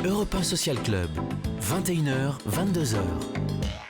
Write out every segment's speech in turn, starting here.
Europe 1 Social Club, 21h, 22h.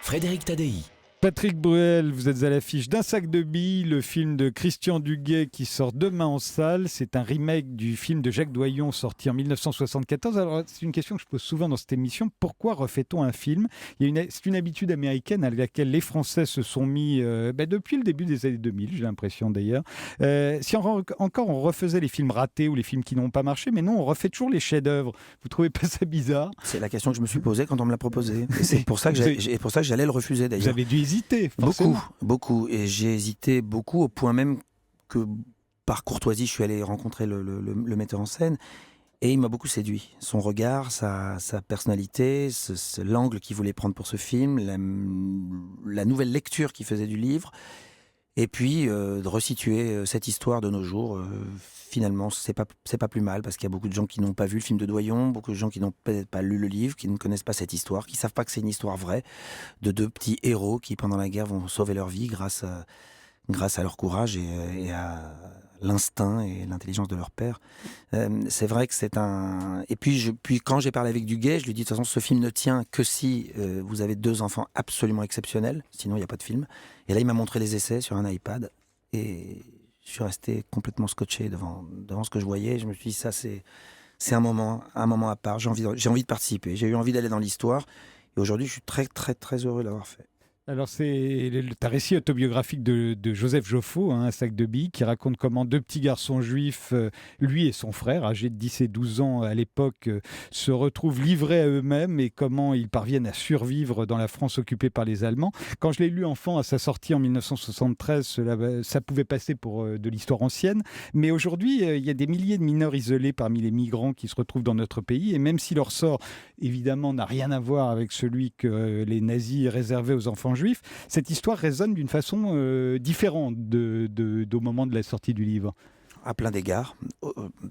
Frédéric Tadei. Patrick Bruel, vous êtes à l'affiche d'Un sac de billes, le film de Christian Duguay qui sort demain en salle. C'est un remake du film de Jacques Doyon sorti en 1974. Alors, c'est une question que je pose souvent dans cette émission. Pourquoi refait-on un film ? C'est une habitude américaine à laquelle les Français se sont mis depuis le début des années 2000, j'ai l'impression d'ailleurs. Si encore on refaisait les films ratés ou les films qui n'ont pas marché, mais non, on refait toujours les chefs-d'œuvre. Vous trouvez pas ça bizarre ? C'est la question que je me suis posée quand on me l'a proposé. Et c'est pour ça que j'allais le refuser d'ailleurs. Vous avez dû hésiter, forcément. Beaucoup. Et j'ai hésité beaucoup au point même que, par courtoisie, je suis allé rencontrer le metteur en scène. Et il m'a beaucoup séduit. Son regard, sa personnalité, l'angle qu'il voulait prendre pour ce film, la nouvelle lecture qu'il faisait du livre. Et puis, de resituer cette histoire de nos jours, finalement, c'est pas plus mal, parce qu'il y a beaucoup de gens qui n'ont pas vu le film de Doyon, beaucoup de gens qui n'ont peut-être pas lu le livre, qui ne connaissent pas cette histoire, qui ne savent pas que c'est une histoire vraie, de deux petits héros qui, pendant la guerre, vont sauver leur vie grâce à leur courage et à l'instinct et l'intelligence de leur père. C'est vrai que c'est un... Et puis quand j'ai parlé avec Duguay, je lui ai dit, de toute façon, ce film ne tient que si vous avez deux enfants absolument exceptionnels, sinon il n'y a pas de film. Et là, il m'a montré les essais sur un iPad, et je suis resté complètement scotché devant ce que je voyais. Je me suis dit, ça, c'est un moment à part. J'ai envie de participer. J'ai eu envie d'aller dans l'histoire. Et aujourd'hui, je suis très, très, très heureux de l'avoir fait. Alors, c'est un récit autobiographique de Joseph Joffo, Un sac de billes, qui raconte comment deux petits garçons juifs, lui et son frère, âgés de 10 et 12 ans à l'époque, se retrouvent livrés à eux-mêmes et comment ils parviennent à survivre dans la France occupée par les Allemands. Quand je l'ai lu enfant à sa sortie en 1973, ça pouvait passer pour de l'histoire ancienne. Mais aujourd'hui, il y a des milliers de mineurs isolés parmi les migrants qui se retrouvent dans notre pays. Et même si leur sort, évidemment, n'a rien à voir avec celui que les nazis réservaient aux enfants juifs, cette histoire résonne d'une façon différente au moment de la sortie du livre. À plein d'égards,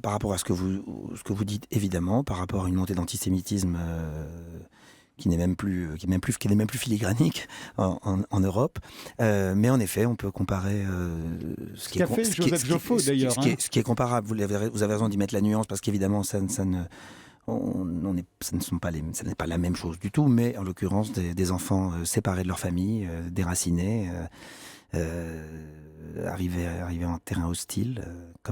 par rapport à ce que vous dites, évidemment, par rapport à une montée d'antisémitisme qui n'est même plus filigranique en Europe. Mais en effet, on peut comparer ce qu'a fait Joseph Joffo d'ailleurs. Ce qui est comparable, vous avez raison d'y mettre la nuance, parce qu'évidemment, ça n'est pas la même chose du tout, mais en l'occurrence des enfants séparés de leur famille, déracinés, arrivés en terrain hostile.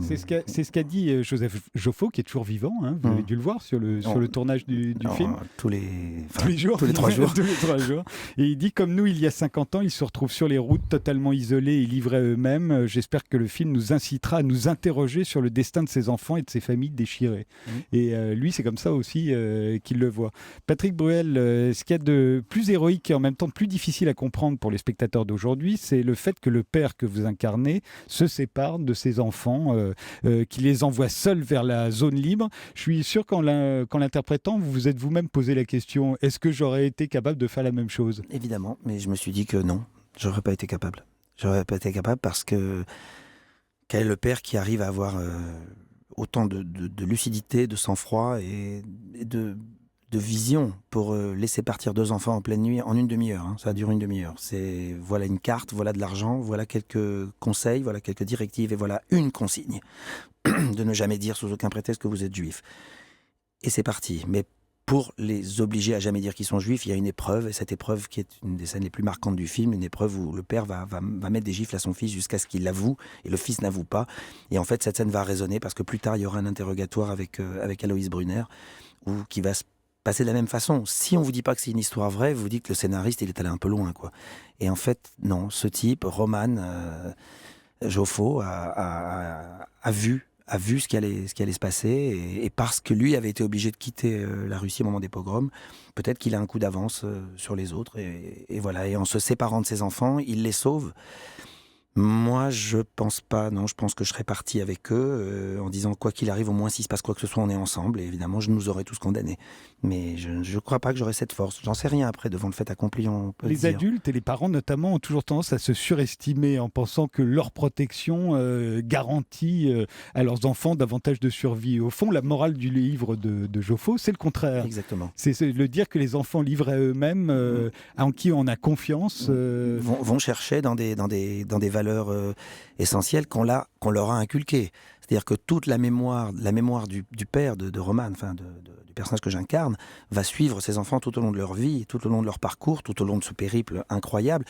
C'est ce qu'a dit Joseph Joffo, qui est toujours vivant. Vous avez dû le voir sur le tournage du film. Tous les 3 jours. tous les 3 jours. Et il dit, comme nous, il y a 50 ans, ils se retrouvent sur les routes, totalement isolés et livrés à eux-mêmes. J'espère que le film nous incitera à nous interroger sur le destin de ces enfants et de ces familles déchirées. Et lui, c'est comme ça aussi qu'il le voit. Patrick Bruel, ce qu'il y a de plus héroïque et en même temps plus difficile à comprendre pour les spectateurs d'aujourd'hui, c'est le fait que le père que vous incarnez se sépare de ses enfants, qui les envoie seuls vers la zone libre. Je suis sûr qu'en l'interprétant, vous vous êtes vous-même posé la question, est-ce que j'aurais été capable de faire la même chose ? Évidemment, mais je me suis dit que non, j'aurais pas été capable. J'aurais pas été capable parce que quel est le père qui arrive à avoir autant de lucidité, de sang-froid et de vision pour laisser partir deux enfants en pleine nuit en une demi-heure. Ça dure une demi-heure. Voilà une carte, voilà de l'argent, voilà quelques conseils, voilà quelques directives et voilà une consigne de ne jamais dire sous aucun prétexte que vous êtes juif. Et c'est parti. Mais pour les obliger à jamais dire qu'ils sont juifs, il y a une épreuve, et cette épreuve qui est une des scènes les plus marquantes du film, une épreuve où le père va mettre des gifles à son fils jusqu'à ce qu'il l'avoue, et le fils n'avoue pas. Et en fait, cette scène va résonner parce que plus tard, il y aura un interrogatoire avec Aloïs Brunner, qui va se passer de la même façon. Si on vous dit pas que c'est une histoire vraie, vous dites que le scénariste, il est allé un peu loin, quoi. Et en fait, non, ce type, Roman Joffo, a vu ce qui allait se passer, et parce que lui avait été obligé de quitter la Russie au moment des pogroms, peut-être qu'il a un coup d'avance sur les autres, et voilà. Et en se séparant de ses enfants, il les sauve. Moi, je pense pas. Non, je pense que je serais parti avec eux en disant, quoi qu'il arrive, au moins s'il se passe quoi que ce soit, on est ensemble. Et évidemment, je nous aurais tous condamnés. Mais je ne crois pas que j'aurais cette force. J'en sais rien après, devant le fait accompli, on peut Les dire. adultes et les parents notamment ont toujours tendance à se surestimer en pensant que leur protection garantit à leurs enfants davantage de survie. Au fond, la morale du livre de Joffo, c'est le contraire. Exactement. C'est le dire que les enfants livrés à eux-mêmes, en qui on a confiance, vont chercher dans des valeurs essentielles qu'on leur a inculquées. C'est-à-dire que toute la mémoire du père de Roman, enfin du personnage que j'incarne, va suivre ces enfants tout au long de leur vie, tout au long de leur parcours, tout au long de ce périple incroyable,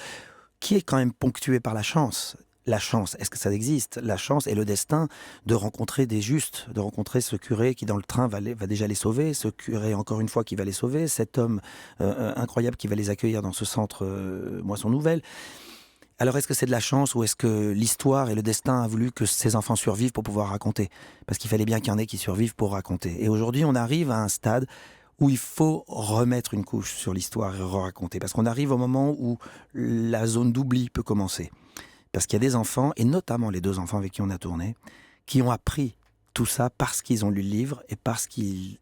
qui est quand même ponctué par la chance. La chance, est-ce que ça existe? La chance et le destin de rencontrer des justes, de rencontrer ce curé qui dans le train va déjà les sauver, ce curé encore une fois qui va les sauver, cet homme incroyable qui va les accueillir dans ce centre Moisson Nouvelle. Alors est-ce que c'est de la chance ou est-ce que l'histoire et le destin a voulu que ces enfants survivent pour pouvoir raconter? Parce qu'il fallait bien qu'il y en ait qui survivent pour raconter. Et aujourd'hui on arrive à un stade où il faut remettre une couche sur l'histoire et raconter. Parce qu'on arrive au moment où la zone d'oubli peut commencer. Parce qu'il y a des enfants, et notamment les 2 enfants avec qui on a tourné, qui ont appris tout ça parce qu'ils ont lu le livre et parce qu'ils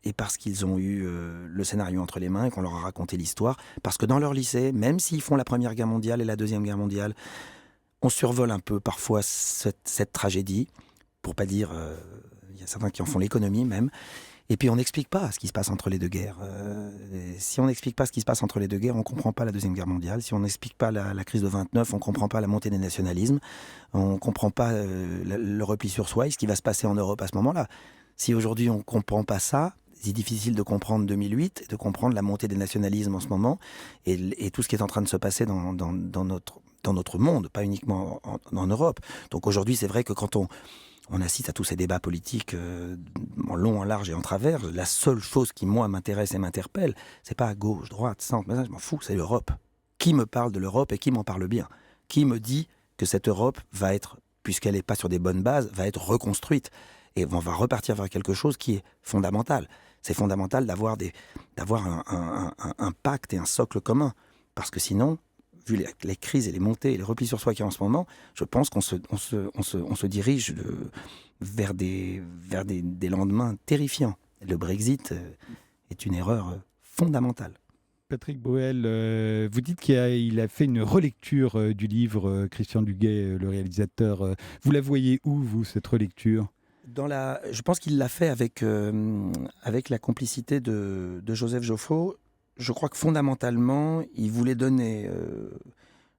ont eu le scénario entre les mains et qu'on leur a raconté l'histoire. Parce que dans leur lycée, même s'ils font la Première Guerre mondiale et la Deuxième Guerre mondiale, on survole un peu parfois cette tragédie, pour pas dire, il y a certains qui en font l'économie même. Et puis on n'explique pas ce qui se passe entre les 2 guerres. Si on n'explique pas ce qui se passe entre les 2 guerres, on ne comprend pas la Deuxième Guerre mondiale. Si on n'explique pas la crise de 29, on ne comprend pas la montée des nationalismes. On ne comprend pas le repli sur soi et ce qui va se passer en Europe à ce moment-là. Si aujourd'hui on ne comprend pas ça, c'est difficile de comprendre 2008, de comprendre la montée des nationalismes en ce moment et tout ce qui est en train de se passer dans notre monde, pas uniquement en Europe. Donc aujourd'hui, c'est vrai que quand on assiste à tous ces débats politiques en long, en large et en travers. La seule chose qui, moi, m'intéresse et m'interpelle, c'est pas à gauche, droite, centre, mais ça, je m'en fous, c'est l'Europe. Qui me parle de l'Europe et qui m'en parle bien? Qui me dit que cette Europe va être, puisqu'elle n'est pas sur des bonnes bases, va être reconstruite? Et on va repartir vers quelque chose qui est fondamental. C'est fondamental d'avoir un pacte et un socle commun. Parce que sinon, vu les crises et les montées et les replis sur soi qu'il y a en ce moment, je pense qu'on se dirige vers des lendemains terrifiants. Le Brexit est une erreur fondamentale. Patrick Boel, vous dites qu'il a fait une relecture du livre, Christian Duguay, le réalisateur. Vous la voyez où, vous, cette relecture ? Je pense qu'il l'a fait avec la complicité de Joseph Joffo. Je crois que fondamentalement, il voulait donner...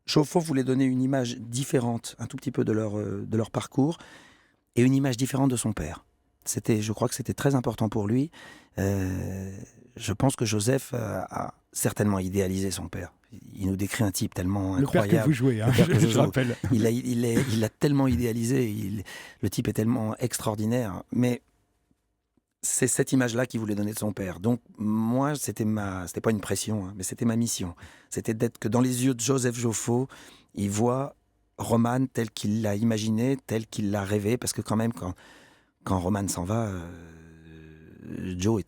Joffo voulait donner une image différente, un tout petit peu de leur parcours, et une image différente de son père. Je crois que c'était très important pour lui. Je pense que Joseph a certainement idéalisé son père. Il nous décrit un type tellement incroyable. Le père que vous jouez, hein, je rappelle. Il l'a tellement idéalisé. Le type est tellement extraordinaire. Mais c'est cette image-là qu'il voulait donner de son père. Donc moi, c'était pas une pression, hein, mais c'était ma mission. C'était d'être que dans les yeux de Joseph Joffo, il voit Roman tel qu'il l'a imaginé, tel qu'il l'a rêvé. Parce que quand même, quand Roman s'en va... Joe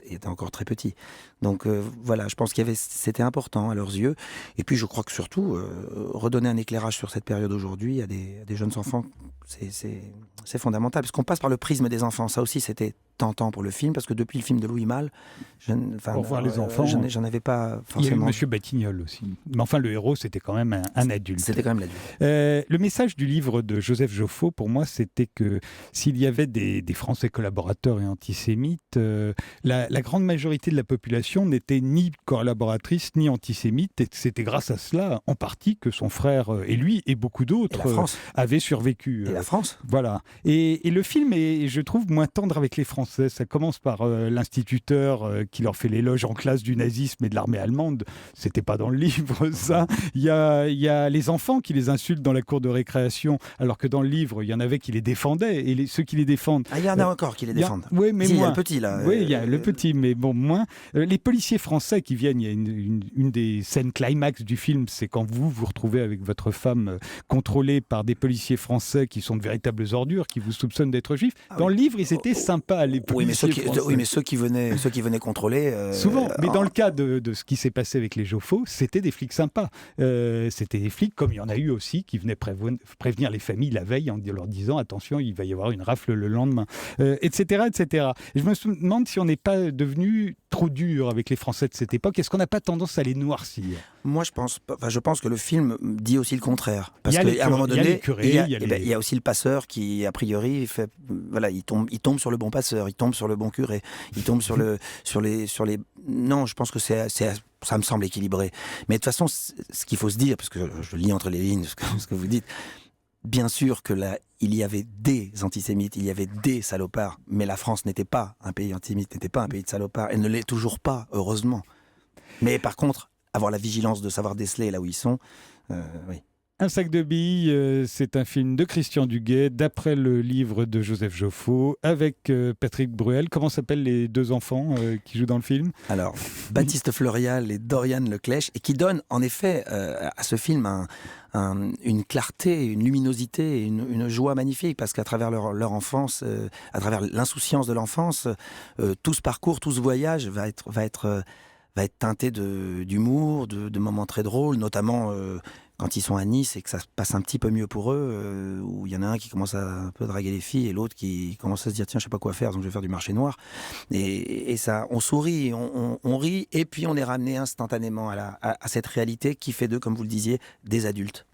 est encore très petit. Donc voilà, je pense c'était important à leurs yeux. Et puis je crois que surtout, redonner un éclairage sur cette période aujourd'hui à des jeunes enfants, c'est fondamental. Parce qu'on passe par le prisme des enfants. Ça aussi, c'était tentant pour le film, parce que depuis le film de Louis Malle, pour voir les enfants, j'en avais pas forcément... Il y a eu Monsieur Batignolles aussi. Mais enfin, le héros, c'était quand même un adulte. C'était quand même l'adulte. Le message du livre de Joseph Joffo, pour moi, c'était que s'il y avait des Français collaborateurs et antisémites, la grande majorité de la population n'était ni collaboratrice ni antisémite, et c'était grâce à cela, en partie, que son frère et lui et beaucoup d'autres avaient survécu. Et la France. Voilà. Et le film est, je trouve, moins tendre avec les Français. Ça commence par l'instituteur qui leur fait l'éloge en classe du nazisme et de l'armée allemande. C'était pas dans le livre, ça. Il y a les enfants qui les insultent dans la cour de récréation, alors que dans le livre, il y en avait qui les défendaient, et ceux qui les défendent... Ah, il y en a encore qui les défendent. Oui, mais si, moins. Il y a le petit, là. Oui, il y a le petit, mais bon, moins. Les policiers français qui viennent, il y a une des scènes climax du film, c'est quand vous retrouvez avec votre femme contrôlée par des policiers français qui sont de véritables ordures, qui vous soupçonnent d'être juifs. Dans le livre, ils étaient sympas, les policiers français. Oui, mais ceux qui venaient contrôler... Souvent, mais dans le cas de ce qui s'est passé avec les Joffo, c'était des flics sympas. C'était des flics, comme il y en a eu aussi, qui venaient prévenir les familles la veille en leur disant « Attention, il va y avoir une rafle le lendemain », etc., etc. Et je me demande si on n'est pas devenu trop dur avec les Français de cette époque. Est-ce qu'on n'a pas tendance à les noircir ? Moi, je pense que le film dit aussi le contraire. Parce qu'à un moment donné, il y a aussi le passeur qui, a priori, il tombe sur le bon passeur, il tombe sur le bon curé, il tombe sur les... Non, je pense que ça me semble équilibré. Mais de toute façon, ce qu'il faut se dire, parce que je lis entre les lignes ce que vous dites, Bien sûr que là, il y avait des antisémites, il y avait des salopards, mais la France n'était pas un pays antisémite, n'était pas un pays de salopards. Elle ne l'est toujours pas, heureusement. Mais par contre, avoir la vigilance de savoir déceler là où ils sont, oui. Un sac de billes, c'est un film de Christian Duguay, d'après le livre de Joseph Joffo, avec Patrick Bruel. Comment s'appellent les deux enfants qui jouent dans le film ? Alors, Baptiste Fleurial et Dorian Leclèche, et qui donnent en effet à ce film une clarté, une luminosité, une joie magnifique, parce qu'à travers leur enfance, à travers l'insouciance de l'enfance, tout ce parcours, tout ce voyage va être teinté d'humour, de moments très drôles, notamment quand ils sont à Nice et que ça se passe un petit peu mieux pour eux, où il y en a un qui commence à un peu draguer les filles et l'autre qui commence à se dire tiens, je sais pas quoi faire, donc je vais faire du marché noir. Et ça, on sourit, on rit, et puis on est ramené instantanément à cette réalité qui fait d'eux, comme vous le disiez, des adultes.